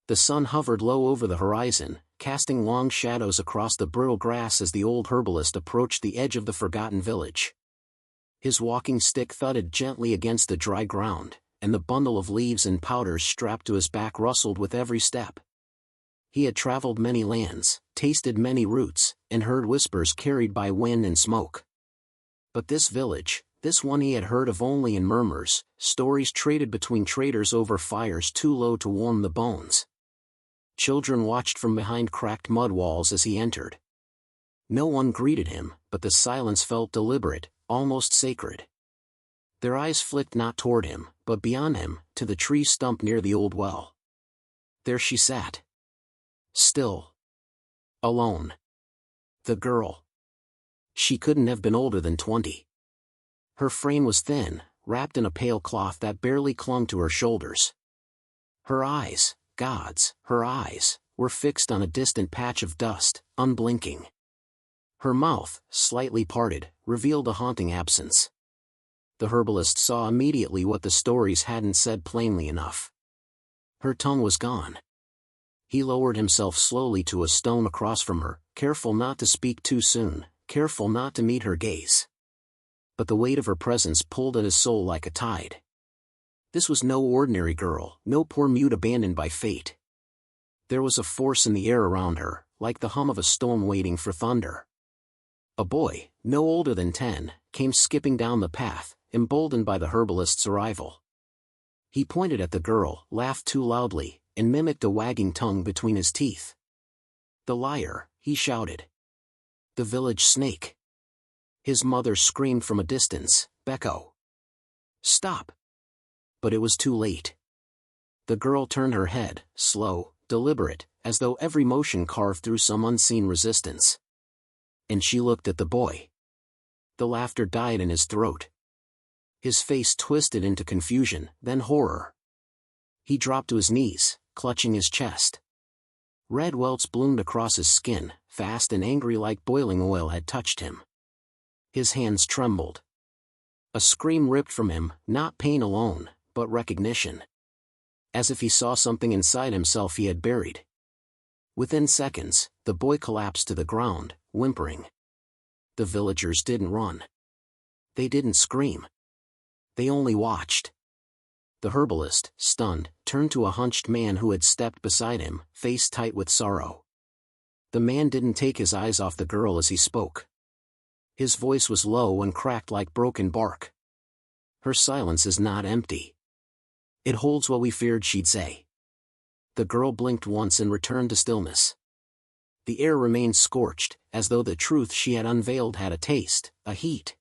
The sun hovered low over the horizon, casting long shadows across the brittle grass as the old herbalist approached the edge of the forgotten village. His walking stick thudded gently against the dry ground, and the bundle of leaves and powders strapped to his back rustled with every step. He had traveled many lands, tasted many roots, and heard whispers carried by wind and smoke. But this village, this one he had heard of only in murmurs, stories traded between traders over fires too low to warm the bones. Children watched from behind cracked mud walls as he entered. No one greeted him, but the silence felt deliberate, almost sacred. Their eyes flicked not toward him, but beyond him, to the tree stump near the old well. There she sat. Still. Alone. The girl. She couldn't have been older than 20. Her frame was thin, wrapped in a pale cloth that barely clung to her shoulders. Her eyes, gods, her eyes, were fixed on a distant patch of dust, unblinking. Her mouth, slightly parted, revealed a haunting absence. The herbalist saw immediately what the stories hadn't said plainly enough. Her tongue was gone. He lowered himself slowly to a stone across from her, careful not to speak too soon, careful not to meet her gaze. But the weight of her presence pulled at his soul like a tide. This was no ordinary girl, no poor mute abandoned by fate. There was a force in the air around her, like the hum of a storm waiting for thunder. A boy, no older than 10, came skipping down the path, emboldened by the herbalist's arrival. He pointed at the girl, laughed too loudly, and mimicked a wagging tongue between his teeth. "The liar," he shouted. "The village snake." His mother screamed from a distance, "Becco! Stop!" But it was too late. The girl turned her head, slow, deliberate, as though every motion carved through some unseen resistance. And she looked at the boy. The laughter died in his throat. His face twisted into confusion, then horror. He dropped to his knees, clutching his chest. Red welts bloomed across his skin, fast and angry like boiling oil had touched him. His hands trembled. A scream ripped from him, not pain alone, but recognition. As if he saw something inside himself he had buried. Within seconds, the boy collapsed to the ground, whimpering. The villagers didn't run. They didn't scream. They only watched. The herbalist, stunned, turned to a hunched man who had stepped beside him, face tight with sorrow. The man didn't take his eyes off the girl as he spoke. His voice was low and cracked like broken bark. "Her silence is not empty. It holds what we feared she'd say." The girl blinked once and returned to stillness. The air remained scorched, as though the truth she had unveiled had a taste, a heat.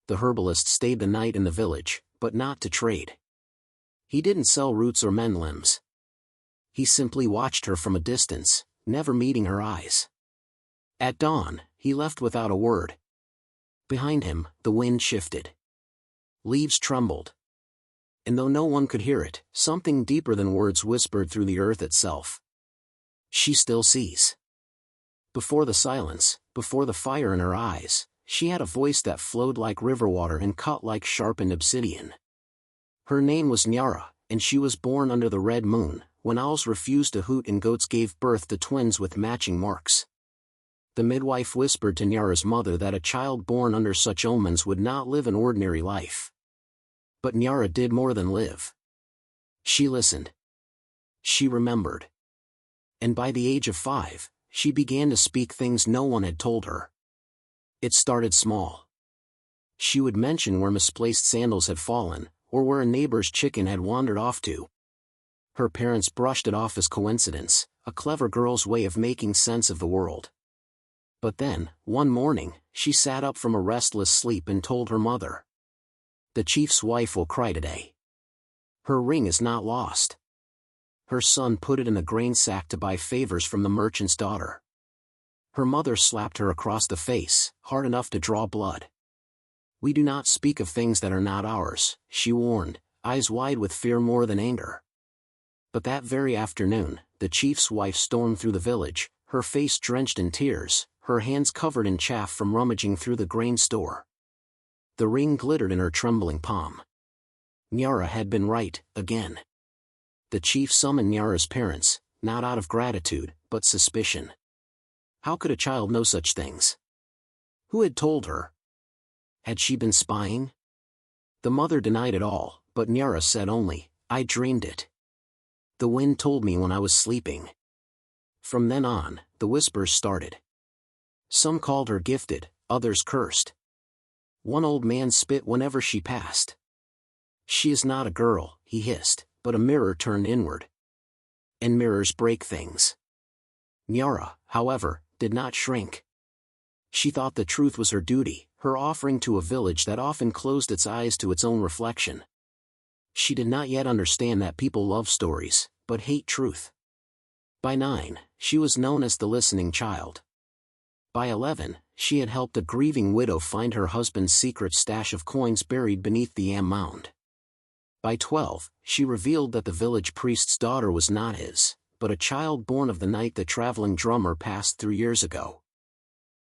The herbalist stayed the night in the village, but not to trade. He didn't sell roots or mend limbs. He simply watched her from a distance, never meeting her eyes. At dawn, he left without a word. Behind him, the wind shifted. Leaves trembled. And though no one could hear it, something deeper than words whispered through the earth itself. She still sees. Before the silence, before the fire in her eyes, she had a voice that flowed like river water and cut like sharpened obsidian. Her name was Nyara, and she was born under the red moon, when owls refused to hoot and goats gave birth to twins with matching marks. The midwife whispered to Nyara's mother that a child born under such omens would not live an ordinary life. But Nyara did more than live. She listened. She remembered. And by the age of 5, she began to speak things no one had told her. It started small. She would mention where misplaced sandals had fallen, or where a neighbor's chicken had wandered off to. Her parents brushed it off as coincidence, a clever girl's way of making sense of the world. But then, one morning, she sat up from a restless sleep and told her mother. "The chief's wife will cry today. Her ring is not lost. Her son put it in a grain sack to buy favors from the merchant's daughter." Her mother slapped her across the face, hard enough to draw blood. "We do not speak of things that are not ours," she warned, eyes wide with fear more than anger. But that very afternoon, the chief's wife stormed through the village, her face drenched in tears, her hands covered in chaff from rummaging through the grain store. The ring glittered in her trembling palm. Nyara had been right, again. The chief summoned Nyara's parents, not out of gratitude, but suspicion. How could a child know such things? Who had told her? Had she been spying? The mother denied it all, but Nyara said only, "I dreamed it. The wind told me when I was sleeping." From then on, the whispers started. Some called her gifted, others cursed. One old man spit whenever she passed. "She is not a girl," he hissed, "but a mirror turned inward. And mirrors break things." Nyara, however, did not shrink. She thought the truth was her duty, her offering to a village that often closed its eyes to its own reflection. She did not yet understand that people love stories, but hate truth. By 9, she was known as the listening child. By 11, she had helped a grieving widow find her husband's secret stash of coins buried beneath the yam mound. By 12, she revealed that the village priest's daughter was not his, but a child born of the night the traveling drummer passed through years ago.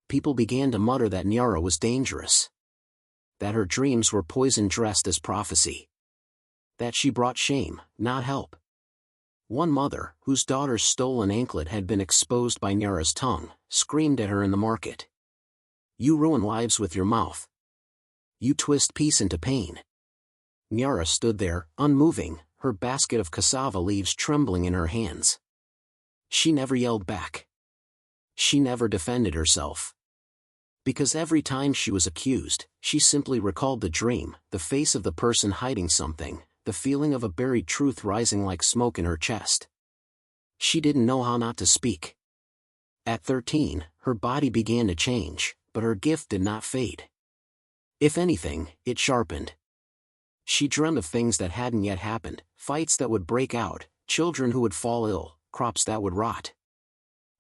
People began to mutter that Nyara was dangerous. That her dreams were poison dressed as prophecy. That she brought shame, not help. One mother, whose daughter's stolen anklet had been exposed by Nyara's tongue, screamed at her in the market. "You ruin lives with your mouth. You twist peace into pain." Nyara stood there, unmoving, her basket of cassava leaves trembling in her hands. She never yelled back. She never defended herself. Because every time she was accused, she simply recalled the dream, the face of the person hiding something, the feeling of a buried truth rising like smoke in her chest. She didn't know how not to speak. At 13, her body began to change, but her gift did not fade. If anything, it sharpened. She dreamed of things that hadn't yet happened, fights that would break out, children who would fall ill, crops that would rot.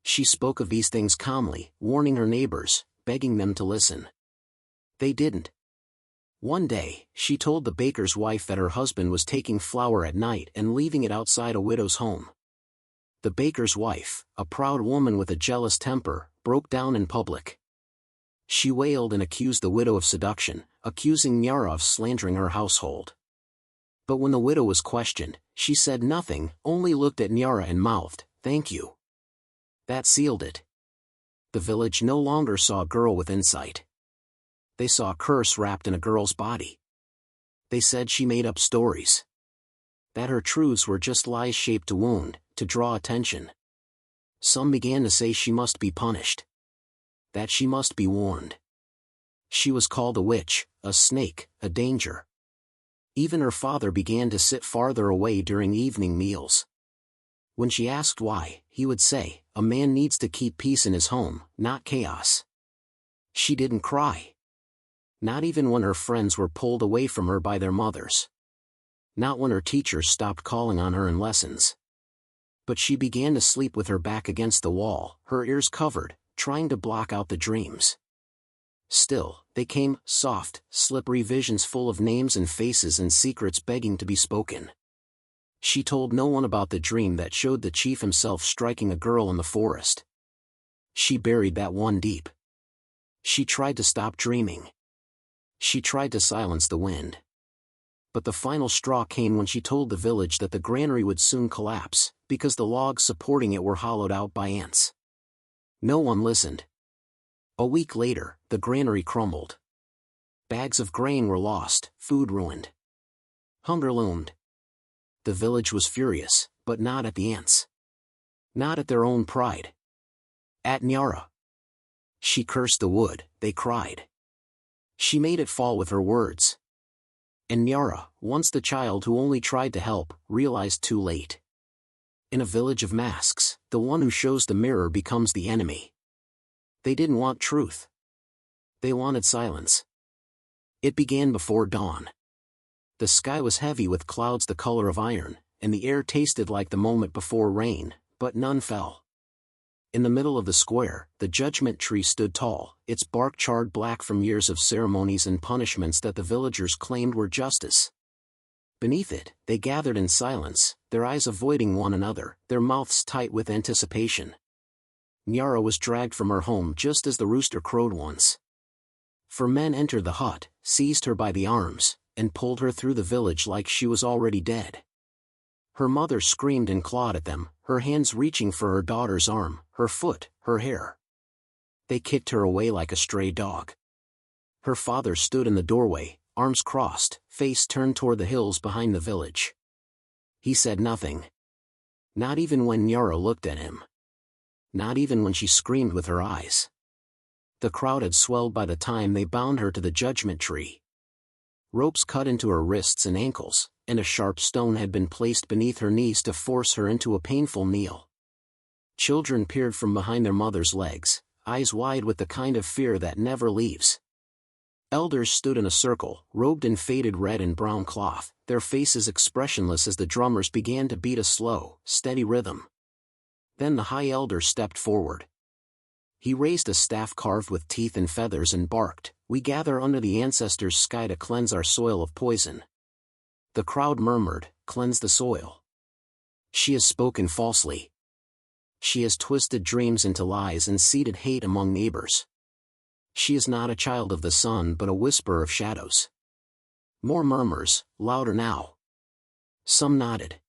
She spoke of these things calmly, warning her neighbors, begging them to listen. They didn't. One day, she told the baker's wife that her husband was taking flour at night and leaving it outside a widow's home. The baker's wife, a proud woman with a jealous temper, broke down in public. She wailed and accused the widow of seduction, accusing Nyara of slandering her household. But when the widow was questioned, she said nothing, only looked at Nyara and mouthed, "Thank you." That sealed it. The village no longer saw a girl with insight. They saw a curse wrapped in a girl's body. They said she made up stories. That her truths were just lies shaped to wound, to draw attention. Some began to say she must be punished. That she must be warned. She was called a witch, a snake, a danger. Even her father began to sit farther away during evening meals. When she asked why, he would say, "A man needs to keep peace in his home, not chaos." She didn't cry. Not even when her friends were pulled away from her by their mothers. Not when her teachers stopped calling on her in lessons. But she began to sleep with her back against the wall, her ears covered, trying to block out the dreams. Still, they came, soft, slippery visions full of names and faces and secrets begging to be spoken. She told no one about the dream that showed the chief himself striking a girl in the forest. She buried that one deep. She tried to stop dreaming. She tried to silence the wind. But the final straw came when she told the village that the granary would soon collapse, because the logs supporting it were hollowed out by ants. No one listened. A week later, the granary crumbled. Bags of grain were lost, food ruined. Hunger loomed. The village was furious, but not at the ants. Not at their own pride. At Nyara. She cursed the wood, they cried. She made it fall with her words. And Nyara, once the child who only tried to help, realized too late. In a village of masks, the one who shows the mirror becomes the enemy. They didn't want truth. They wanted silence. It began before dawn. The sky was heavy with clouds the color of iron, and the air tasted like the moment before rain, but none fell. In the middle of the square, the judgment tree stood tall, its bark charred black from years of ceremonies and punishments that the villagers claimed were justice. Beneath it, they gathered in silence, their eyes avoiding one another, their mouths tight with anticipation. Nyara was dragged from her home just as the rooster crowed once. 4 men entered the hut, seized her by the arms, and pulled her through the village like she was already dead. Her mother screamed and clawed at them, her hands reaching for her daughter's arm, her foot, her hair. They kicked her away like a stray dog. Her father stood in the doorway, arms crossed, face turned toward the hills behind the village. He said nothing. Not even when Nyara looked at him. Not even when she screamed with her eyes. The crowd had swelled by the time they bound her to the judgment tree. Ropes cut into her wrists and ankles, and a sharp stone had been placed beneath her knees to force her into a painful kneel. Children peered from behind their mother's legs, eyes wide with the kind of fear that never leaves. Elders stood in a circle, robed in faded red and brown cloth, their faces expressionless as the drummers began to beat a slow, steady rhythm. Then the high elder stepped forward. He raised a staff carved with teeth and feathers and barked, "We gather under the ancestors' sky to cleanse our soil of poison." The crowd murmured, "Cleanse the soil. She has spoken falsely. She has twisted dreams into lies and seeded hate among neighbors. She is not a child of the sun but a whisperer of shadows." More murmurs, louder now. Some nodded.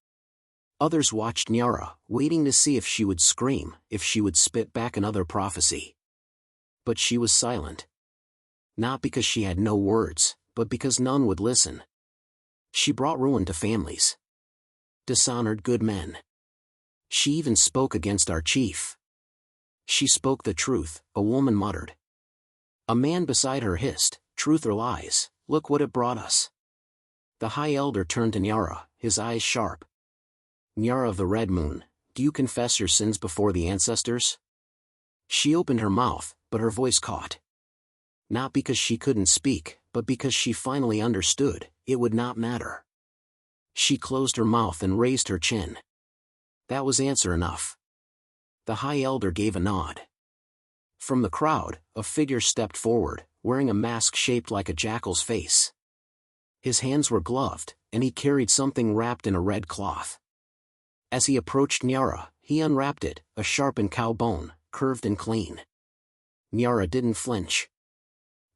Others watched Nyara, waiting to see if she would scream, if she would spit back another prophecy. But she was silent. Not because she had no words, but because none would listen. She brought ruin to families. Dishonored good men. She even spoke against our chief. She spoke the truth, a woman muttered. A man beside her hissed, "Truth or lies, look what it brought us." The high elder turned to Nyara, his eyes sharp. "Nyara of the Red Moon, do you confess your sins before the ancestors?" She opened her mouth, but her voice caught. Not because she couldn't speak, but because she finally understood, it would not matter. She closed her mouth and raised her chin. That was answer enough. The high elder gave a nod. From the crowd, a figure stepped forward, wearing a mask shaped like a jackal's face. His hands were gloved, and he carried something wrapped in a red cloth. As he approached Nyara, he unwrapped it, a sharpened cow bone, curved and clean. Nyara didn't flinch.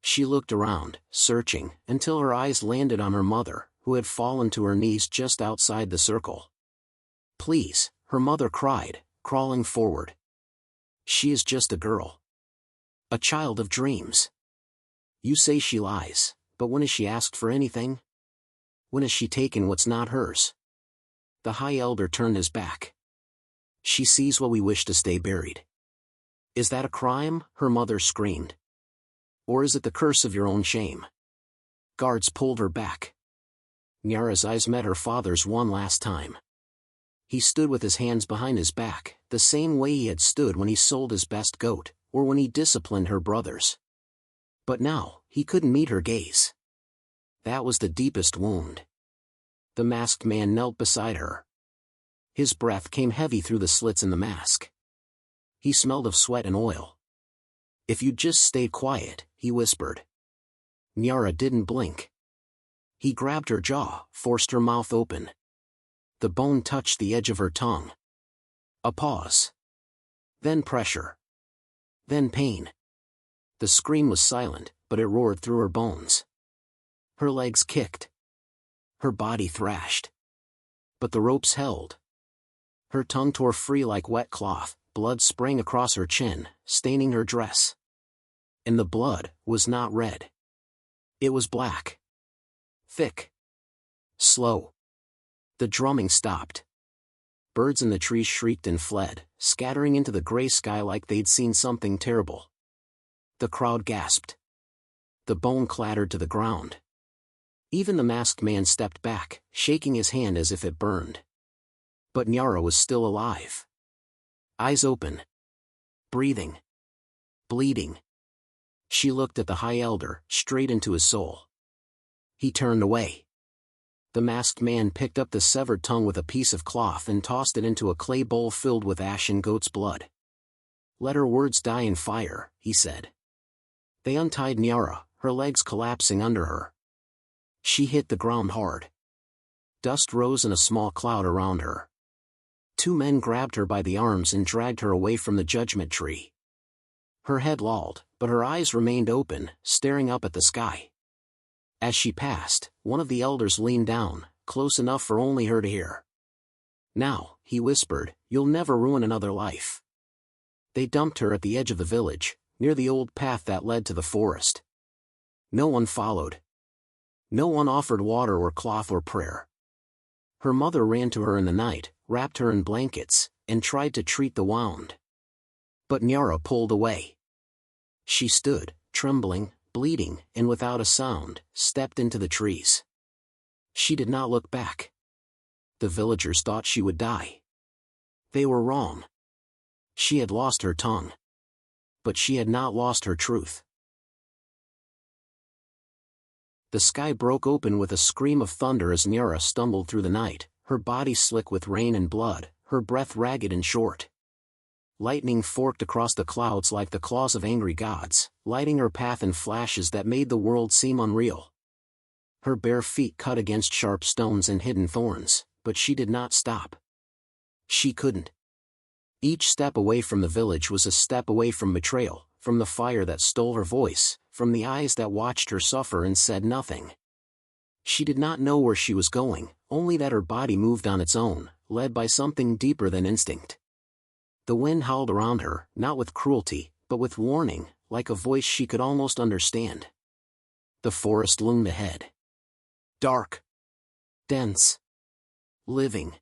She looked around, searching, until her eyes landed on her mother, who had fallen to her knees just outside the circle. "Please," her mother cried, crawling forward. "She is just a girl. A child of dreams. You say she lies, but when has she asked for anything? When has she taken what's not hers?" The high elder turned his back. "She sees what we wish to stay buried." "Is that a crime?" her mother screamed. "Or is it the curse of your own shame?" Guards pulled her back. Nyara's eyes met her father's one last time. He stood with his hands behind his back, the same way he had stood when he sold his best goat, or when he disciplined her brothers. But now, he couldn't meet her gaze. That was the deepest wound. The masked man knelt beside her. His breath came heavy through the slits in the mask. He smelled of sweat and oil. "If you'd just stayed quiet," he whispered. Nyara didn't blink. He grabbed her jaw, forced her mouth open. The bone touched the edge of her tongue. A pause. Then pressure. Then pain. The scream was silent, but it roared through her bones. Her legs kicked. Her body thrashed. But the ropes held. Her tongue tore free like wet cloth, blood sprang across her chin, staining her dress. And the blood was not red. It was black. Thick. Slow. The drumming stopped. Birds in the trees shrieked and fled, scattering into the gray sky like they'd seen something terrible. The crowd gasped. The bone clattered to the ground. Even the masked man stepped back, shaking his hand as if it burned. But Nyara was still alive. Eyes open. Breathing. Bleeding. She looked at the high elder, straight into his soul. He turned away. The masked man picked up the severed tongue with a piece of cloth and tossed it into a clay bowl filled with ash and goat's blood. "Let her words die in fire," he said. They untied Nyara, her legs collapsing under her. She hit the ground hard. Dust rose in a small cloud around her. Two men grabbed her by the arms and dragged her away from the judgment tree. Her head lolled, but her eyes remained open, staring up at the sky. As she passed, one of the elders leaned down, close enough for only her to hear. "Now," he whispered, "you'll never ruin another life." They dumped her at the edge of the village, near the old path that led to the forest. No one followed. No one offered water or cloth or prayer. Her mother ran to her in the night, wrapped her in blankets, and tried to treat the wound. But Nyara pulled away. She stood, trembling, bleeding, and without a sound, stepped into the trees. She did not look back. The villagers thought she would die. They were wrong. She had lost her tongue. But she had not lost her truth. The sky broke open with a scream of thunder as Nyara stumbled through the night, her body slick with rain and blood, her breath ragged and short. Lightning forked across the clouds like the claws of angry gods, lighting her path in flashes that made the world seem unreal. Her bare feet cut against sharp stones and hidden thorns, but she did not stop. She couldn't. Each step away from the village was a step away from betrayal, from the fire that stole her voice, from the eyes that watched her suffer and said nothing. She did not know where she was going, only that her body moved on its own, led by something deeper than instinct. The wind howled around her, not with cruelty, but with warning, like a voice she could almost understand. The forest loomed ahead. Dark. Dense. Living.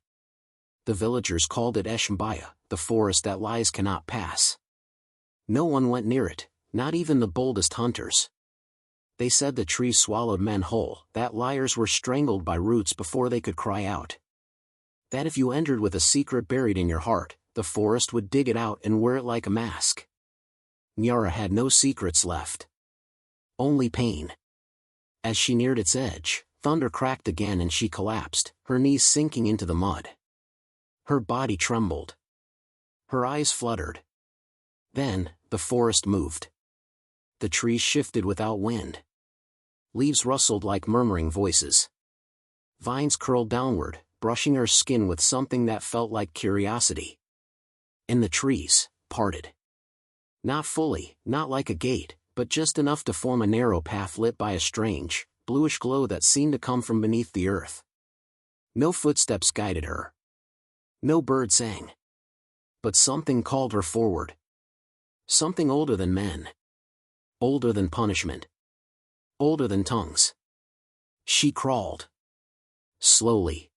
The villagers called it Eshmbaya, the forest that lies cannot pass. No one went near it, not even the boldest hunters. They said the trees swallowed men whole, that liars were strangled by roots before they could cry out. That if you entered with a secret buried in your heart, the forest would dig it out and wear it like a mask. Nyara had no secrets left. Only pain. As she neared its edge, thunder cracked again and she collapsed, her knees sinking into the mud. Her body trembled. Her eyes fluttered. Then, the forest moved. The trees shifted without wind. Leaves rustled like murmuring voices. Vines curled downward, brushing her skin with something that felt like curiosity. And the trees parted. Not fully, not like a gate, but just enough to form a narrow path lit by a strange, bluish glow that seemed to come from beneath the earth. No footsteps guided her. No bird sang. But something called her forward. Something older than men. Older than punishment. Older than tongues. She crawled. Slowly.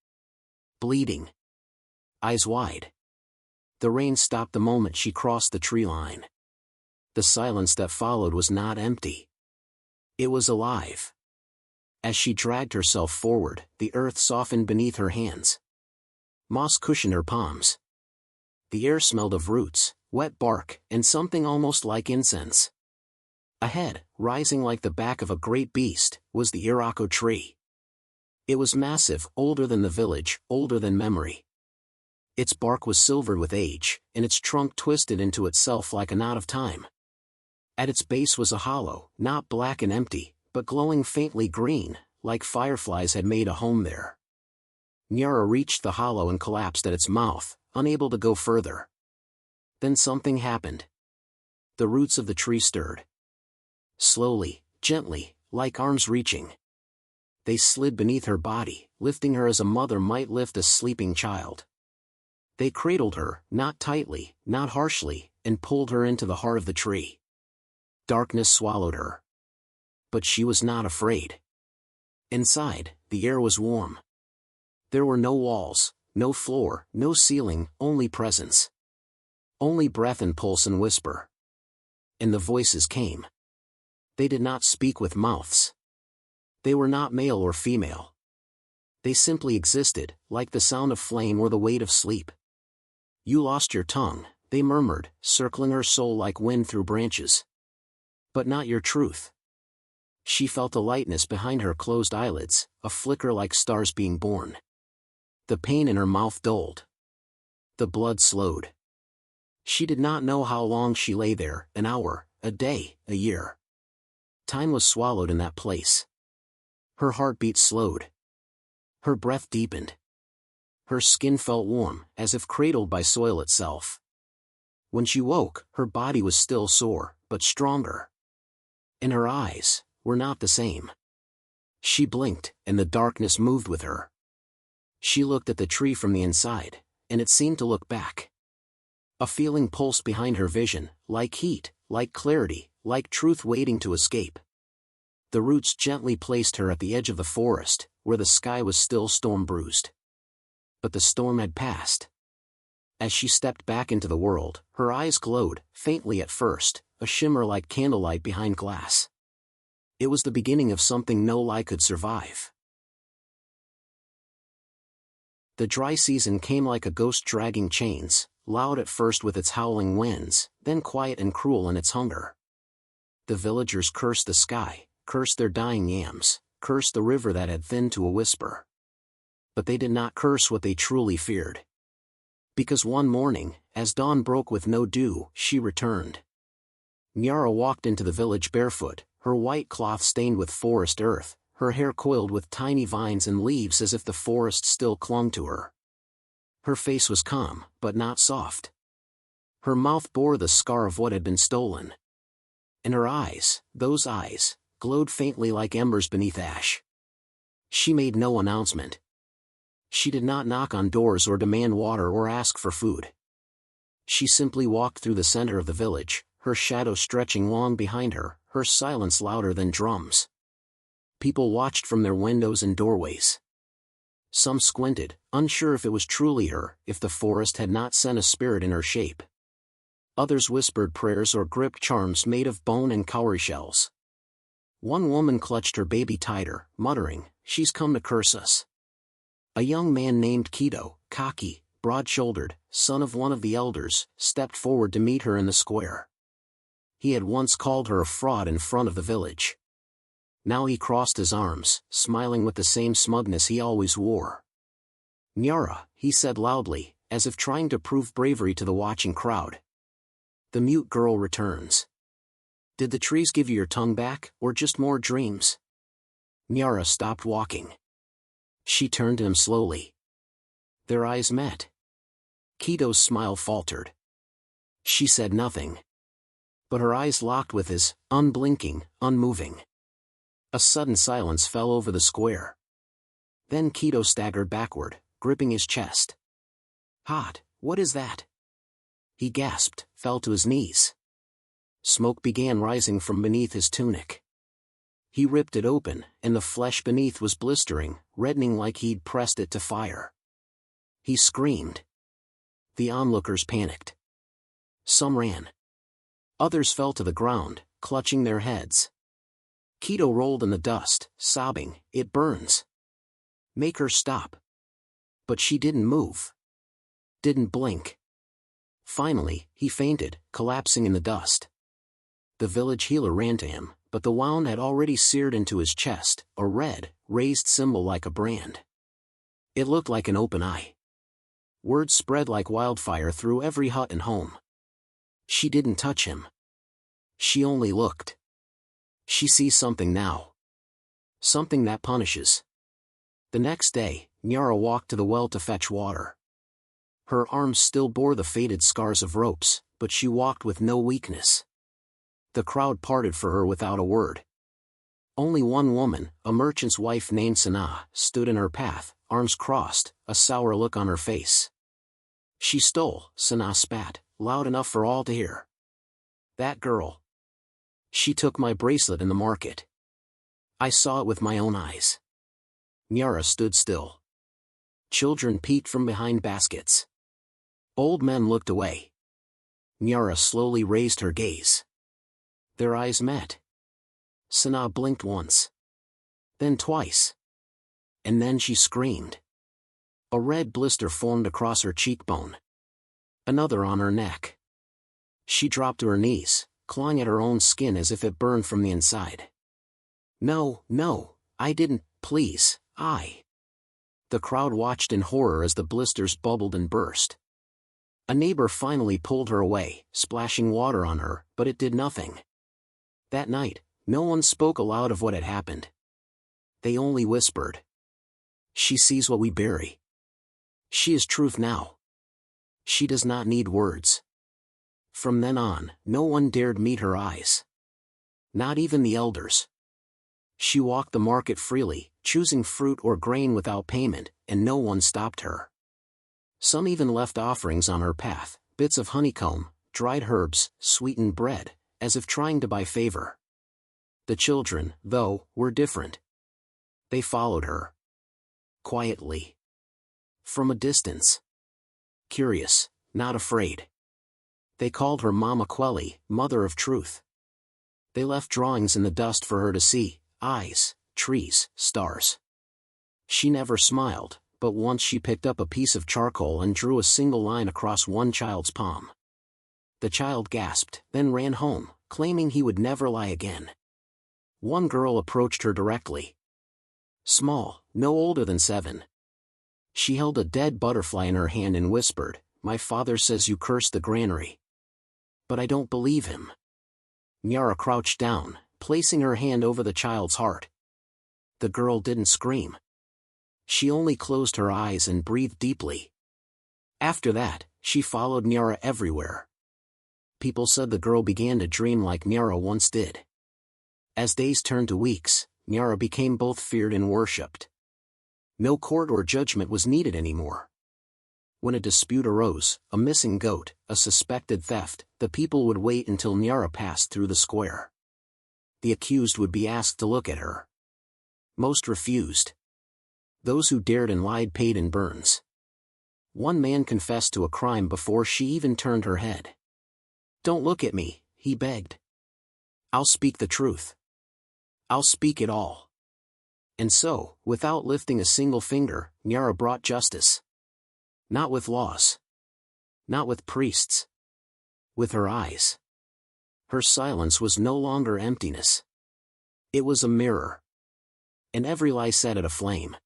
Bleeding. Eyes wide. The rain stopped the moment she crossed the tree line. The silence that followed was not empty. It was alive. As she dragged herself forward, the earth softened beneath her hands. Moss cushioned her palms. The air smelled of roots, wet bark, and something almost like incense. Ahead, rising like the back of a great beast, was the Irako tree. It was massive, older than the village, older than memory. Its bark was silvered with age, and its trunk twisted into itself like a knot of time. At its base was a hollow, not black and empty, but glowing faintly green, like fireflies had made a home there. Nyara reached the hollow and collapsed at its mouth, unable to go further. Then something happened. The roots of the tree stirred. Slowly, gently, like arms reaching. They slid beneath her body, lifting her as a mother might lift a sleeping child. They cradled her, not tightly, not harshly, and pulled her into the heart of the tree. Darkness swallowed her. But she was not afraid. Inside, the air was warm. There were no walls, no floor, no ceiling, only presence. Only breath and pulse and whisper. And the voices came. They did not speak with mouths. They were not male or female. They simply existed, like the sound of flame or the weight of sleep. You lost your tongue, they murmured, circling her soul like wind through branches. But not your truth. She felt a lightness behind her closed eyelids, a flicker like stars being born. The pain in her mouth dulled. The blood slowed. She did not know how long she lay there, an hour, a day, a year. Time was swallowed in that place. Her heartbeat slowed. Her breath deepened. Her skin felt warm, as if cradled by soil itself. When she woke, her body was still sore, but stronger. And her eyes were not the same. She blinked, and the darkness moved with her. She looked at the tree from the inside, and it seemed to look back. A feeling pulsed behind her vision, like heat, like clarity, like truth waiting to escape. The roots gently placed her at the edge of the forest, where the sky was still storm-bruised. But the storm had passed. As she stepped back into the world, her eyes glowed, faintly at first, a shimmer like candlelight behind glass. It was the beginning of something no lie could survive. The dry season came like a ghost dragging chains, loud at first with its howling winds, then quiet and cruel in its hunger. The villagers cursed the sky, cursed their dying yams, cursed the river that had thinned to a whisper. But they did not curse what they truly feared. Because one morning, as dawn broke with no dew, she returned. Nyara walked into the village barefoot, her white cloth stained with forest earth, her hair coiled with tiny vines and leaves as if the forest still clung to her. Her face was calm, but not soft. Her mouth bore the scar of what had been stolen. And her eyes, those eyes, glowed faintly like embers beneath ash. She made no announcement. She did not knock on doors or demand water or ask for food. She simply walked through the center of the village, her shadow stretching long behind her, her silence louder than drums. People watched from their windows and doorways. Some squinted, unsure if it was truly her, if the forest had not sent a spirit in her shape. Others whispered prayers or gripped charms made of bone and cowrie shells. One woman clutched her baby tighter, muttering, "She's come to curse us." A young man named Kido, cocky, broad-shouldered, son of one of the elders, stepped forward to meet her in the square. He had once called her a fraud in front of the village. Now he crossed his arms, smiling with the same smugness he always wore. "Nyara," he said loudly, as if trying to prove bravery to the watching crowd. "The mute girl returns. Did the trees give you your tongue back, or just more dreams?" Nyara stopped walking. She turned to him slowly. Their eyes met. Kido's smile faltered. She said nothing. But her eyes locked with his, unblinking, unmoving. A sudden silence fell over the square. Then Kido staggered backward, gripping his chest. "Hot, what is that?" He gasped, fell to his knees. Smoke began rising from beneath his tunic. He ripped it open, and the flesh beneath was blistering, reddening like he'd pressed it to fire. He screamed. The onlookers panicked. Some ran. Others fell to the ground, clutching their heads. Kido rolled in the dust, sobbing, "It burns. Make her stop." But she didn't move. Didn't blink. Finally, he fainted, collapsing in the dust. The village healer ran to him, but the wound had already seared into his chest, a red, raised symbol like a brand. It looked like an open eye. Word spread like wildfire through every hut and home. She didn't touch him. She only looked. She sees something now. Something that punishes. The next day, Nyara walked to the well to fetch water. Her arms still bore the faded scars of ropes, but she walked with no weakness. The crowd parted for her without a word. Only one woman, a merchant's wife named Sana, stood in her path, arms crossed, a sour look on her face. "She stole," Sana spat, loud enough for all to hear. "That girl. She took my bracelet in the market. I saw it with my own eyes." Nyara stood still. Children peeked from behind baskets. Old men looked away. Nyara slowly raised her gaze. Their eyes met. Sana blinked once. Then twice. And then she screamed. A red blister formed across her cheekbone. Another on her neck. She dropped to her knees, clawing at her own skin as if it burned from the inside. "No, no, I didn't, please, I." The crowd watched in horror as the blisters bubbled and burst. A neighbor finally pulled her away, splashing water on her, but it did nothing. That night, no one spoke aloud of what had happened. They only whispered. "She sees what we bury. She is truth now. She does not need words." From then on, no one dared meet her eyes. Not even the elders. She walked the market freely, choosing fruit or grain without payment, and no one stopped her. Some even left offerings on her path, bits of honeycomb, dried herbs, sweetened bread, as if trying to buy favor. The children, though, were different. They followed her. Quietly. From a distance. Curious, not afraid. They called her Mama Quelly, Mother of Truth. They left drawings in the dust for her to see, eyes, trees, stars. She never smiled, but once she picked up a piece of charcoal and drew a single line across one child's palm. The child gasped, then ran home, claiming he would never lie again. One girl approached her directly. Small, no older than 7. She held a dead butterfly in her hand and whispered, "My father says you cursed the granary. But I don't believe him." Nyara crouched down, placing her hand over the child's heart. The girl didn't scream. She only closed her eyes and breathed deeply. After that, she followed Nyara everywhere. People said the girl began to dream like Nyara once did. As days turned to weeks, Nyara became both feared and worshipped. No court or judgment was needed anymore. When a dispute arose, a missing goat, a suspected theft, the people would wait until Nyara passed through the square. The accused would be asked to look at her. Most refused. Those who dared and lied paid in burns. One man confessed to a crime before she even turned her head. "Don't look at me," he begged. "I'll speak the truth. I'll speak it all." And so, without lifting a single finger, Nyara brought justice. Not with laws. Not with priests. With her eyes. Her silence was no longer emptiness. It was a mirror. And every lie set it aflame.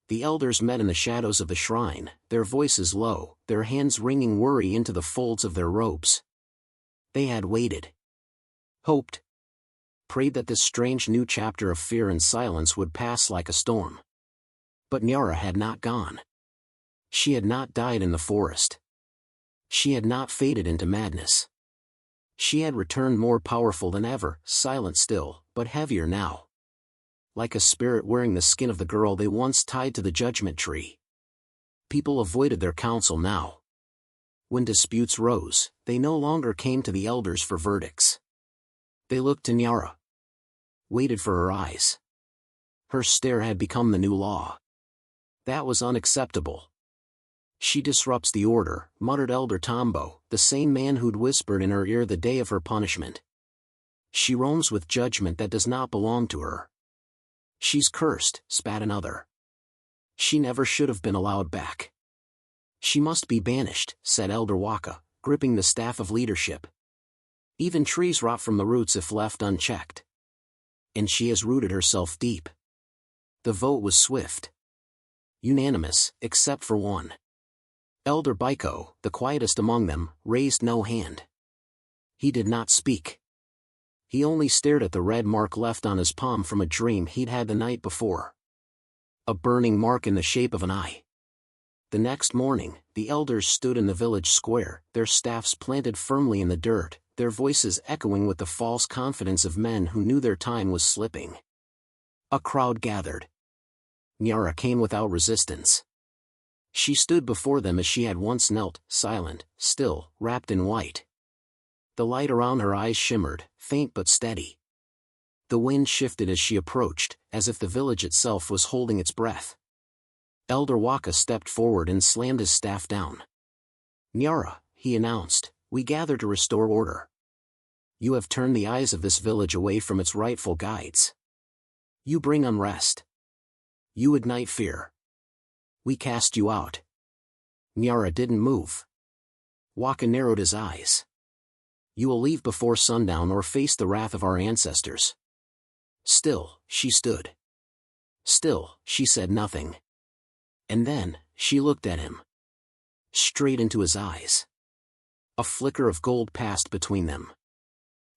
The elders met in the shadows of the shrine, their voices low, their hands wringing worry into the folds of their robes. They had waited. Hoped. Prayed that this strange new chapter of fear and silence would pass like a storm. But Nyara had not gone. She had not died in the forest. She had not faded into madness. She had returned more powerful than ever, silent still, but heavier now. Like a spirit wearing the skin of the girl they once tied to the judgment tree. People avoided their counsel now. When disputes rose, they no longer came to the elders for verdicts. They looked to Nyara. Waited for her eyes. Her stare had become the new law. That was unacceptable. "She disrupts the order," muttered Elder Tombo, the same man who'd whispered in her ear the day of her punishment. "She roams with judgment that does not belong to her." "She's cursed," spat another. "She never should have been allowed back." "She must be banished," said Elder Waka, gripping the staff of leadership. "Even trees rot from the roots if left unchecked. And she has rooted herself deep." The vote was swift. Unanimous, except for one. Elder Baiko, the quietest among them, raised no hand. He did not speak. He only stared at the red mark left on his palm from a dream he'd had the night before. A burning mark in the shape of an eye. The next morning, the elders stood in the village square, their staffs planted firmly in the dirt, their voices echoing with the false confidence of men who knew their time was slipping. A crowd gathered. Nyara came without resistance. She stood before them as she had once knelt, silent, still, wrapped in white. The light around her eyes shimmered, faint but steady. The wind shifted as she approached, as if the village itself was holding its breath. Elder Waka stepped forward and slammed his staff down. "Nyara," he announced, "we gather to restore order. You have turned the eyes of this village away from its rightful guides. You bring unrest. You ignite fear. We cast you out." Nyara didn't move. Waka narrowed his eyes. "You will leave before sundown or face the wrath of our ancestors." Still, she stood. Still, she said nothing. And then, she looked at him. Straight into his eyes. A flicker of gold passed between them.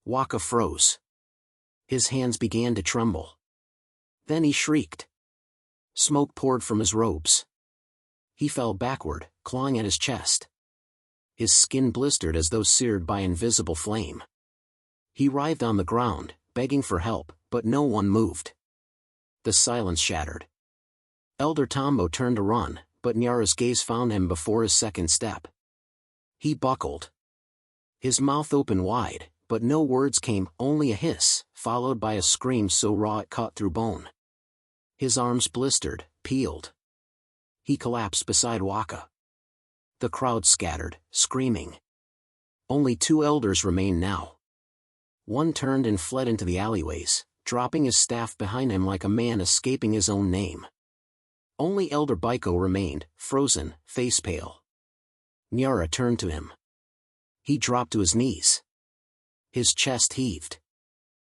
Waka froze. His hands began to tremble. Then he shrieked. Smoke poured from his robes. He fell backward, clawing at his chest. His skin blistered as though seared by invisible flame. He writhed on the ground, begging for help, but no one moved. The silence shattered. Elder Tombo turned to run, but Nyara's gaze found him before his second step. He buckled. His mouth opened wide, but no words came, only a hiss, followed by a scream so raw it cut through bone. His arms blistered, peeled. He collapsed beside Waka. The crowd scattered, screaming. Only 2 elders remained now. One turned and fled into the alleyways, dropping his staff behind him like a man escaping his own name. Only Elder Baiko remained, frozen, face pale. Nyara turned to him. He dropped to his knees. His chest heaved.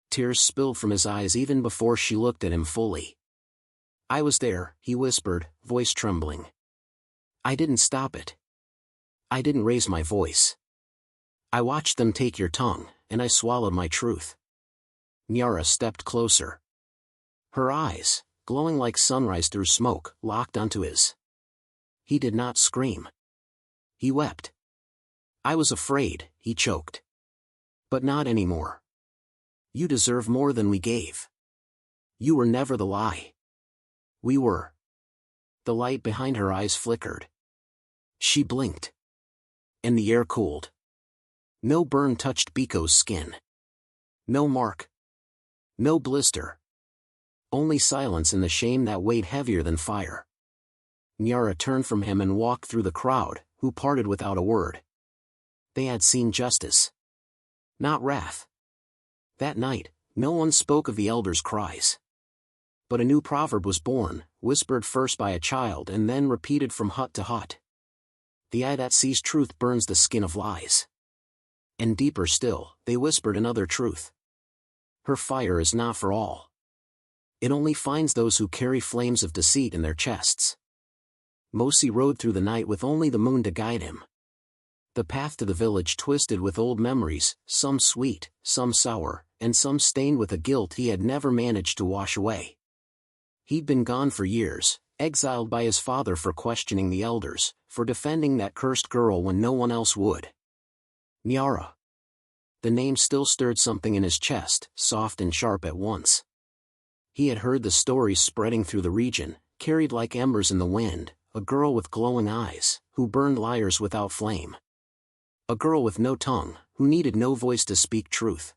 Tears spilled from his eyes even before she looked at him fully. "I was there," he whispered, voice trembling. "I didn't stop it. I didn't raise my voice. I watched them take your tongue, and I swallowed my truth." Nyara stepped closer. Her eyes, glowing like sunrise through smoke, locked onto his. He did not scream. He wept. "I was afraid," he choked. "But not anymore. You deserve more than we gave. You were never the lie. We were." The light behind her eyes flickered. She blinked. And the air cooled. No burn touched Biko's skin. No mark. No blister. Only silence and the shame that weighed heavier than fire. Nyara turned from him and walked through the crowd, who parted without a word. They had seen justice. Not wrath. That night, no one spoke of the elders' cries. But a new proverb was born, whispered first by a child and then repeated from hut to hut. The eye that sees truth burns the skin of lies. And deeper still, they whispered another truth. Her fire is not for all. It only finds those who carry flames of deceit in their chests. Mosi rode through the night with only the moon to guide him. The path to the village twisted with old memories, some sweet, some sour, and some stained with a guilt he had never managed to wash away. He'd been gone for years, exiled by his father for questioning the elders, for defending that cursed girl when no one else would. Nyara. The name still stirred something in his chest, soft and sharp at once. He had heard the stories spreading through the region, carried like embers in the wind, a girl with glowing eyes, who burned liars without flame. A girl with no tongue, who needed no voice to speak truth.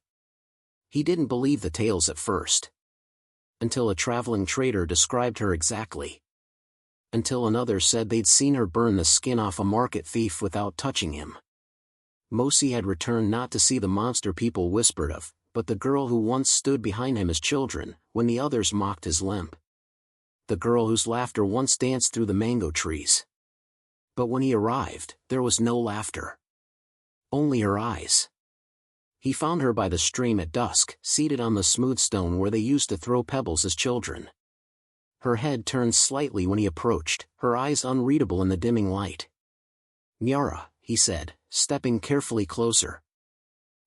He didn't believe the tales at first. Until a traveling trader described her exactly. Until another said they'd seen her burn the skin off a market thief without touching him. Mosi had returned not to see the monster people whispered of, but the girl who once stood behind him as children, when the others mocked his limp. The girl whose laughter once danced through the mango trees. But when he arrived, there was no laughter. Only her eyes. He found her by the stream at dusk, seated on the smooth stone where they used to throw pebbles as children. Her head turned slightly when he approached, her eyes unreadable in the dimming light. "Nyara," he said, stepping carefully closer.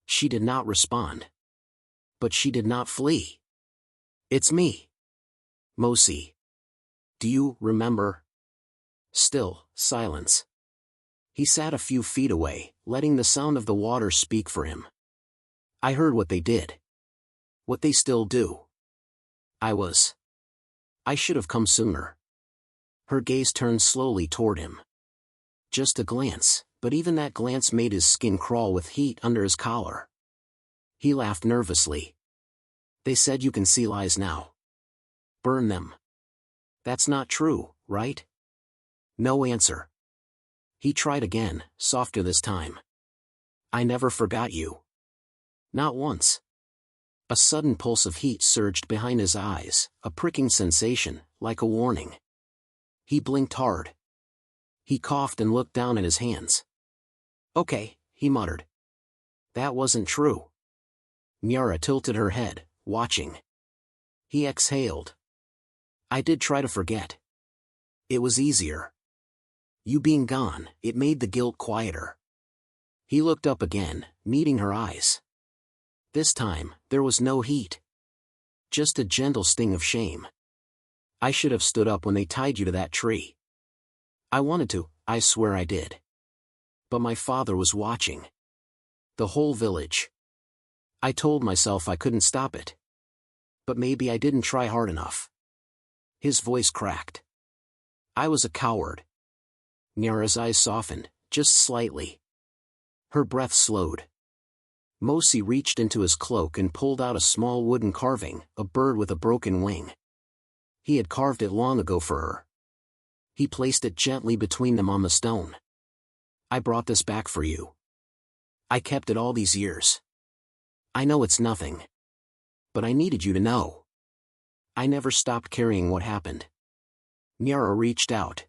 She did not respond. But she did not flee. "It's me. Mosi. Do you remember?" Still, silence. He sat a few feet away, letting the sound of the water speak for him. "I heard what they did. What they still do. I should have come sooner." Her gaze turned slowly toward him. Just a glance, but even that glance made his skin crawl with heat under his collar. He laughed nervously. "They said you can see lies now. Burn them. That's not true, right?" No answer. He tried again, softer this time. "I never forgot you. Not once." A sudden pulse of heat surged behind his eyes, a pricking sensation, like a warning. He blinked hard. He coughed and looked down at his hands. "Okay," he muttered. "That wasn't true." Nyara tilted her head, watching. He exhaled. "I did try to forget. It was easier. You being gone, it made the guilt quieter." He looked up again, meeting her eyes. This time, there was no heat. Just a gentle sting of shame. "I should have stood up when they tied you to that tree. I wanted to, I swear I did. But my father was watching. The whole village. I told myself I couldn't stop it. But maybe I didn't try hard enough." His voice cracked. I was a coward. Nyara's eyes softened, just slightly. Her breath slowed. Mosi reached into his cloak and pulled out a small wooden carving, a bird with a broken wing. He had carved it long ago for her. He placed it gently between them on the stone. I brought this back for you. I kept it all these years. I know it's nothing. But I needed you to know. I never stopped carrying what happened. Nyara reached out.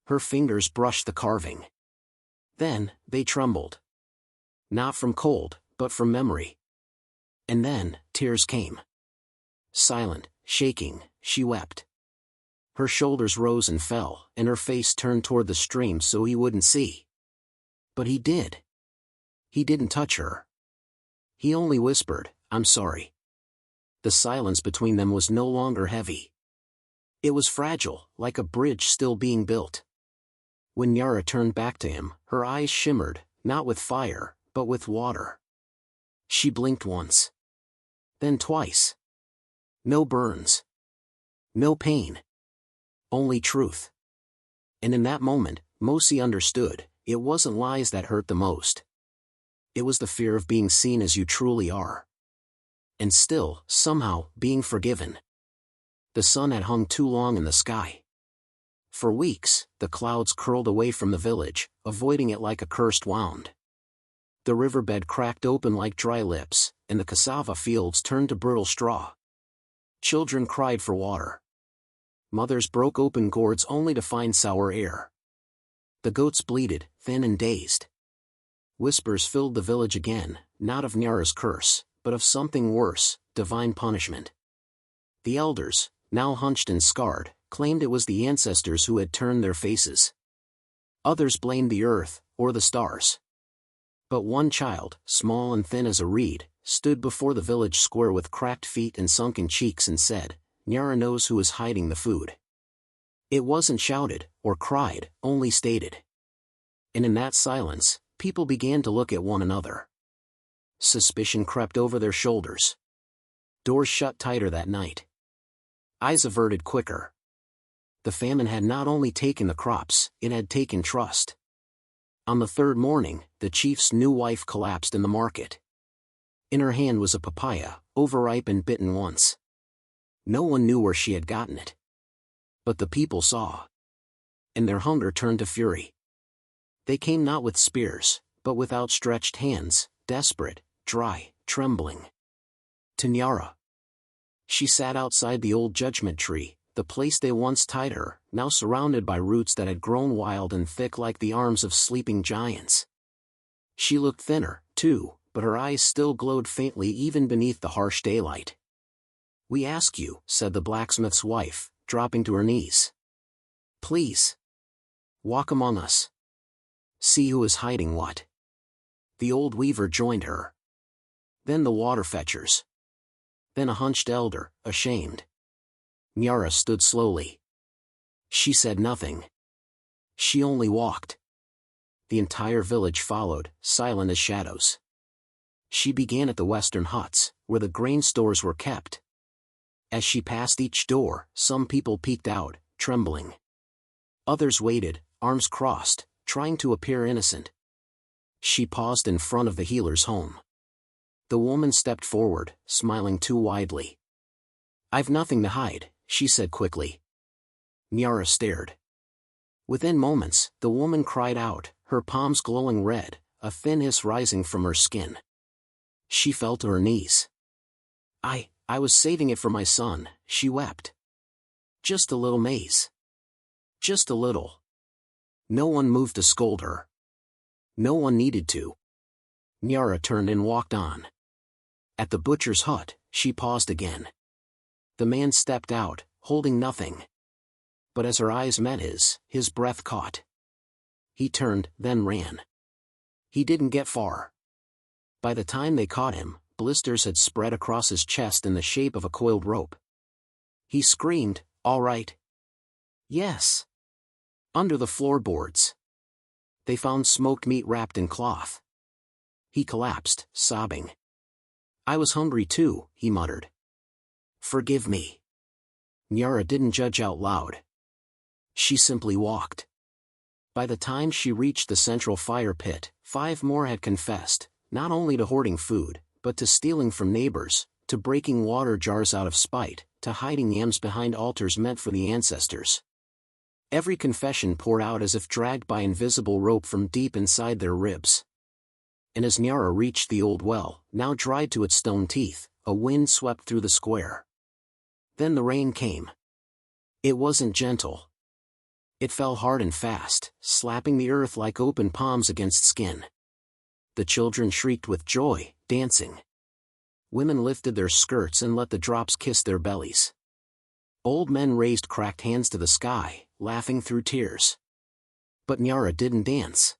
Her fingers brushed the carving. Then, they trembled. Not from cold, but from memory. And then, tears came. Silent, shaking, she wept. Her shoulders rose and fell, and her face turned toward the stream so he wouldn't see. But he did. He didn't touch her. He only whispered, "I'm sorry." The silence between them was no longer heavy. It was fragile, like a bridge still being built. When Nyara turned back to him, her eyes shimmered, not with fire, but with water. She blinked once. Then twice. No burns. No pain. Only truth. And in that moment, Mosi understood, it wasn't lies that hurt the most. It was the fear of being seen as you truly are. And still, somehow, being forgiven. The sun had hung too long in the sky. For weeks, the clouds curled away from the village, avoiding it like a cursed wound. The riverbed cracked open like dry lips, and the cassava fields turned to brittle straw. Children cried for water. Mothers broke open gourds only to find sour air. The goats bleated, thin and dazed. Whispers filled the village again, not of Nyara's curse, but of something worse, divine punishment. The elders, now hunched and scarred, claimed it was the ancestors who had turned their faces. Others blamed the earth, or the stars. But one child, small and thin as a reed, stood before the village square with cracked feet and sunken cheeks and said, "Nyara knows who is hiding the food." It wasn't shouted, or cried, only stated. And in that silence, people began to look at one another. Suspicion crept over their shoulders. Doors shut tighter that night. Eyes averted quicker. The famine had not only taken the crops, it had taken trust. On the third morning, the chief's new wife collapsed in the market. In her hand was a papaya, overripe and bitten once. No one knew where she had gotten it. But the people saw. And their hunger turned to fury. They came not with spears, but with outstretched hands, desperate, dry, trembling. To Nyara. She sat outside the old judgment tree, the place they once tied her, now surrounded by roots that had grown wild and thick like the arms of sleeping giants. She looked thinner, too, but her eyes still glowed faintly even beneath the harsh daylight. "We ask you," said the blacksmith's wife, dropping to her knees. "Please. Walk among us. See who is hiding what." The old weaver joined her. Then the water fetchers. Then a hunched elder, ashamed. Nyara stood slowly. She said nothing. She only walked. The entire village followed, silent as shadows. She began at the western huts, where the grain stores were kept. As she passed each door, some people peeked out, trembling. Others waited, arms crossed, trying to appear innocent. She paused in front of the healer's home. The woman stepped forward, smiling too widely. "I've nothing to hide," she said quickly. Nyara stared. Within moments, the woman cried out, her palms glowing red, a thin hiss rising from her skin. She fell to her knees. I was saving it for my son," she wept. "Just a little maize. Just a little." No one moved to scold her. No one needed to. Nyara turned and walked on. At the butcher's hut, she paused again. The man stepped out, holding nothing. But as her eyes met his breath caught. He turned, then ran. He didn't get far. By the time they caught him, blisters had spread across his chest in the shape of a coiled rope. He screamed, "All right." "Yes." Under the floorboards. They found smoked meat wrapped in cloth. He collapsed, sobbing. "I was hungry too," he muttered. "Forgive me." Nyara didn't judge out loud. She simply walked. By the time she reached the central fire pit, 5 more had confessed, not only to hoarding food, but to stealing from neighbors, to breaking water jars out of spite, to hiding yams behind altars meant for the ancestors. Every confession poured out as if dragged by invisible rope from deep inside their ribs. And as Nyara reached the old well, now dried to its stone teeth, a wind swept through the square. Then the rain came. It wasn't gentle. It fell hard and fast, slapping the earth like open palms against skin. The children shrieked with joy, dancing. Women lifted their skirts and let the drops kiss their bellies. Old men raised cracked hands to the sky, laughing through tears. But Nyara didn't dance.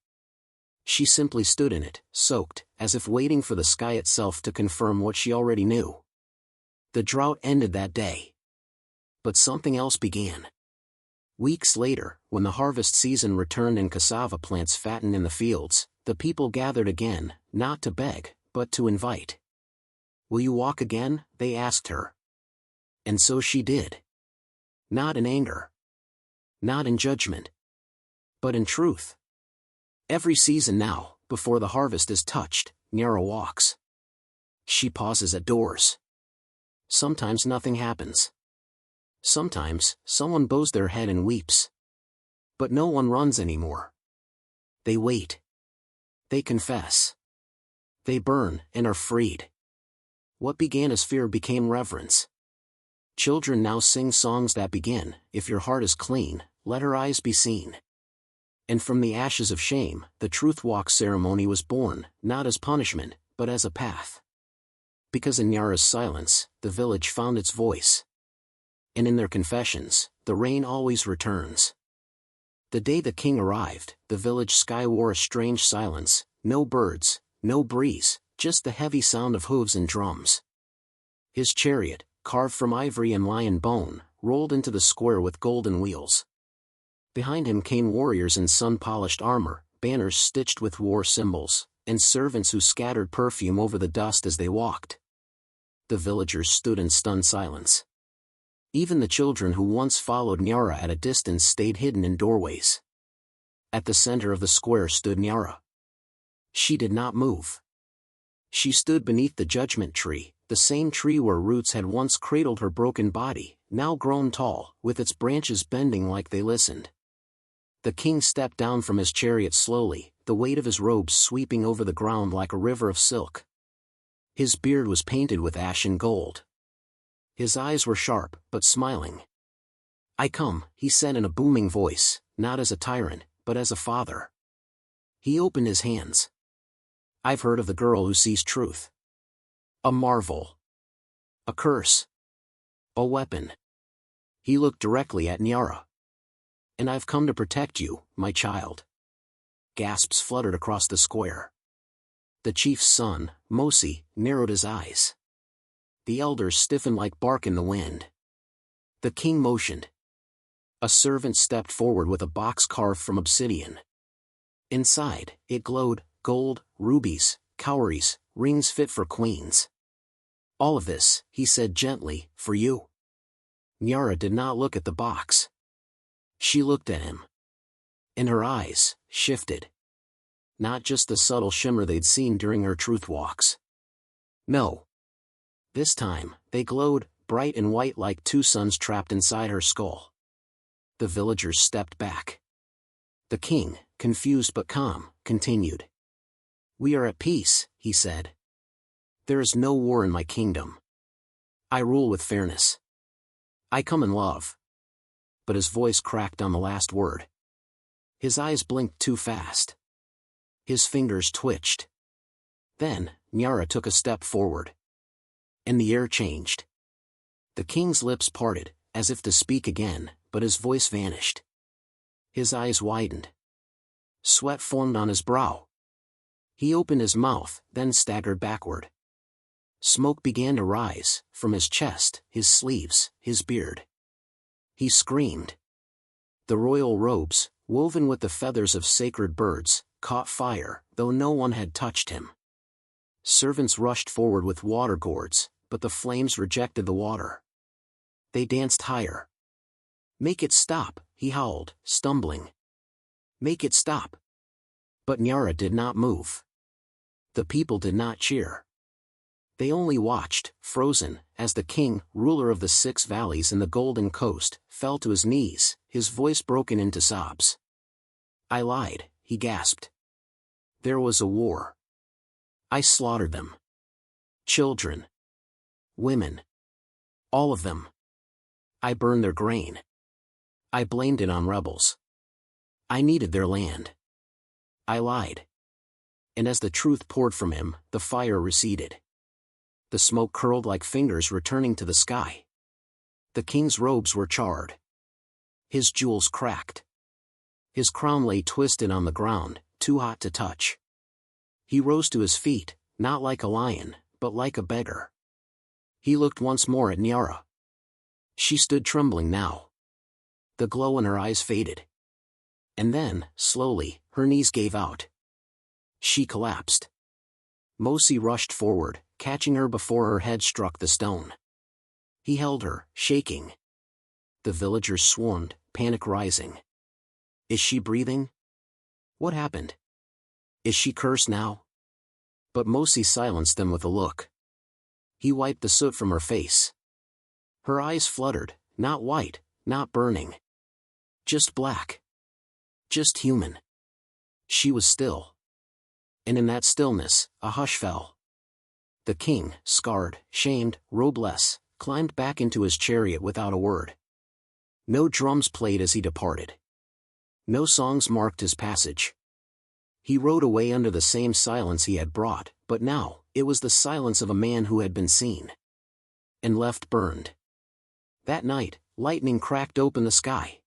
She simply stood in it, soaked, as if waiting for the sky itself to confirm what she already knew. The drought ended that day. But something else began. Weeks later, when the harvest season returned and cassava plants fattened in the fields, the people gathered again, not to beg, but to invite. "Will you walk again?" they asked her. And so she did. Not in anger. Not in judgment. But in truth. Every season now, before the harvest is touched, Nyara walks. She pauses at doors. Sometimes nothing happens. Sometimes, someone bows their head and weeps. But no one runs anymore. They wait. They confess. They burn and are freed. What began as fear became reverence. Children now sing songs that begin, "If your heart is clean, let her eyes be seen." And from the ashes of shame, the truth walk ceremony was born, not as punishment, but as a path. Because in Nyara's silence, the village found its voice. And in their confessions, the rain always returns. The day the king arrived, the village sky wore a strange silence, no birds, no breeze, just the heavy sound of hooves and drums. His chariot, carved from ivory and lion bone, rolled into the square with golden wheels. Behind him came warriors in sun-polished armor, banners stitched with war symbols, and servants who scattered perfume over the dust as they walked. The villagers stood in stunned silence. Even the children who once followed Nyara at a distance stayed hidden in doorways. At the center of the square stood Nyara. She did not move. She stood beneath the judgment tree, the same tree where roots had once cradled her broken body, now grown tall, with its branches bending like they listened. The king stepped down from his chariot slowly, the weight of his robes sweeping over the ground like a river of silk. His beard was painted with ash and gold. His eyes were sharp, but smiling. "I come," he said in a booming voice, "not as a tyrant, but as a father." He opened his hands. "I've heard of the girl who sees truth. A marvel. A curse. A weapon." He looked directly at Nyara. "And I've come to protect you, my child." Gasps fluttered across the square. The chief's son, Mosi, narrowed his eyes. The elders stiffened like bark in the wind. The king motioned. A servant stepped forward with a box carved from obsidian. Inside, it glowed, gold, rubies, cowries, rings fit for queens. "All of this," he said gently, "for you." Nyara did not look at the box. She looked at him. And her eyes shifted. Not just the subtle shimmer they'd seen during her truth walks. No. This time, they glowed, bright and white like 2 suns trapped inside her skull. The villagers stepped back. The king, confused but calm, continued. "We are at peace," he said. "There is no war in my kingdom. I rule with fairness. I come in love." But his voice cracked on the last word. His eyes blinked too fast. His fingers twitched. Then, Nyara took a step forward. And the air changed. The king's lips parted, as if to speak again, but his voice vanished. His eyes widened. Sweat formed on his brow. He opened his mouth, then staggered backward. Smoke began to rise, from his chest, his sleeves, his beard. He screamed. The royal robes, woven with the feathers of sacred birds, caught fire, though no one had touched him. Servants rushed forward with water gourds, but the flames rejected the water. They danced higher. "Make it stop," he howled, stumbling. Make it stop. But Nyara did not move. The people did not cheer. They only watched, frozen, as the king, ruler of the 6 valleys and the Golden Coast, fell to his knees, his voice broken into sobs. I lied, he gasped. There was a war. I slaughtered them. Children. Women. All of them. I burned their grain. I blamed it on rebels. I needed their land. I lied. And as the truth poured from him, the fire receded. The smoke curled like fingers returning to the sky. The king's robes were charred. His jewels cracked. His crown lay twisted on the ground, too hot to touch. He rose to his feet, not like a lion, but like a beggar. He looked once more at Nyara. She stood trembling now. The glow in her eyes faded. And then, slowly, her knees gave out. She collapsed. Mosi rushed forward, catching her before her head struck the stone. He held her, shaking. The villagers swarmed, panic rising. Is she breathing? What happened? Is she cursed now? But Mosi silenced them with a look. He wiped the soot from her face. Her eyes fluttered, not white, not burning. Just black. Just human. She was still. And in that stillness, a hush fell. The king, scarred, shamed, robeless, climbed back into his chariot without a word. No drums played as he departed. No songs marked his passage. He rode away under the same silence he had brought, but now, it was the silence of a man who had been seen. And left burned. That night, lightning cracked open the sky.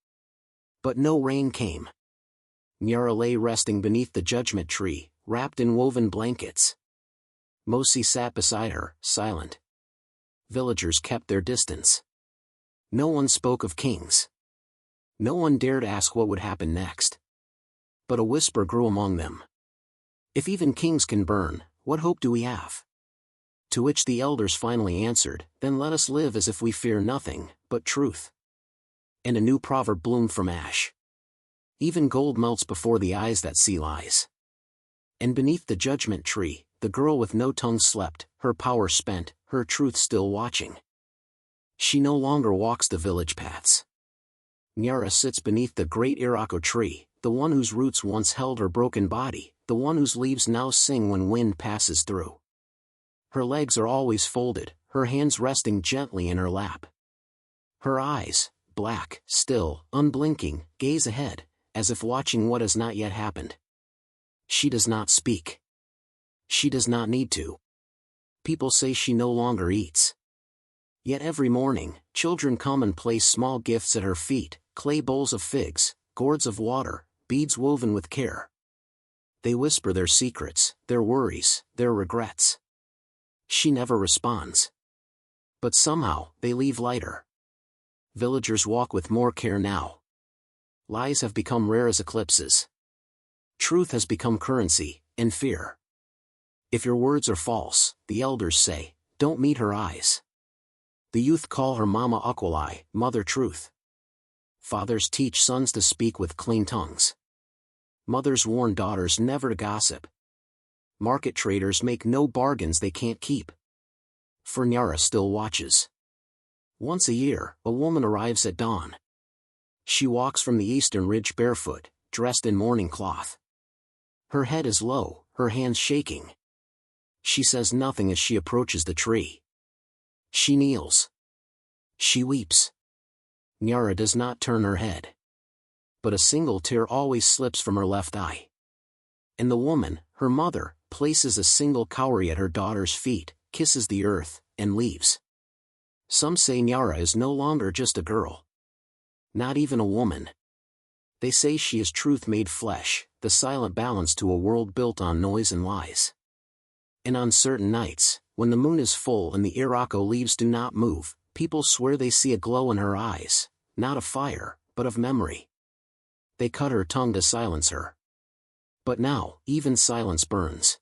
But no rain came. Nyara lay resting beneath the judgment tree, wrapped in woven blankets. Mosi sat beside her, silent. Villagers kept their distance. No one spoke of kings. No one dared ask what would happen next. But a whisper grew among them. If even kings can burn, what hope do we have? To which the elders finally answered, then let us live as if we fear nothing but truth. And a new proverb bloomed from ash. Even gold melts before the eyes that see lies. And beneath the judgment tree, the girl with no tongue slept, her power spent, her truth still watching. She no longer walks the village paths. Nyara sits beneath the great Irako tree, the one whose roots once held her broken body, the one whose leaves now sing when wind passes through. Her legs are always folded, her hands resting gently in her lap. Her eyes, black, still, unblinking, gaze ahead, as if watching what has not yet happened. She does not speak. She does not need to. People say she no longer eats. Yet every morning, children come and place small gifts at her feet, clay bowls of figs, gourds of water, beads woven with care. They whisper their secrets, their worries, their regrets. She never responds. But somehow, they leave lighter. Villagers walk with more care now. Lies have become rare as eclipses. Truth has become currency, and fear. If your words are false, the elders say, don't meet her eyes. The youth call her Mama Akwalai, Mother Truth. Fathers teach sons to speak with clean tongues. Mothers warn daughters never to gossip. Market traders make no bargains they can't keep. For Nyara still watches. Once a year, a woman arrives at dawn. She walks from the eastern ridge barefoot, dressed in mourning cloth. Her head is low, her hands shaking. She says nothing as she approaches the tree. She kneels. She weeps. Nyara does not turn her head. But a single tear always slips from her left eye. And the woman, her mother, places a single cowrie at her daughter's feet, kisses the earth, and leaves. Some say Nyara is no longer just a girl. Not even a woman. They say she is truth made flesh, the silent balance to a world built on noise and lies. And on certain nights, when the moon is full and the Irako leaves do not move, people swear they see a glow in her eyes, not of fire, but of memory. They cut her tongue to silence her. But now, even silence burns.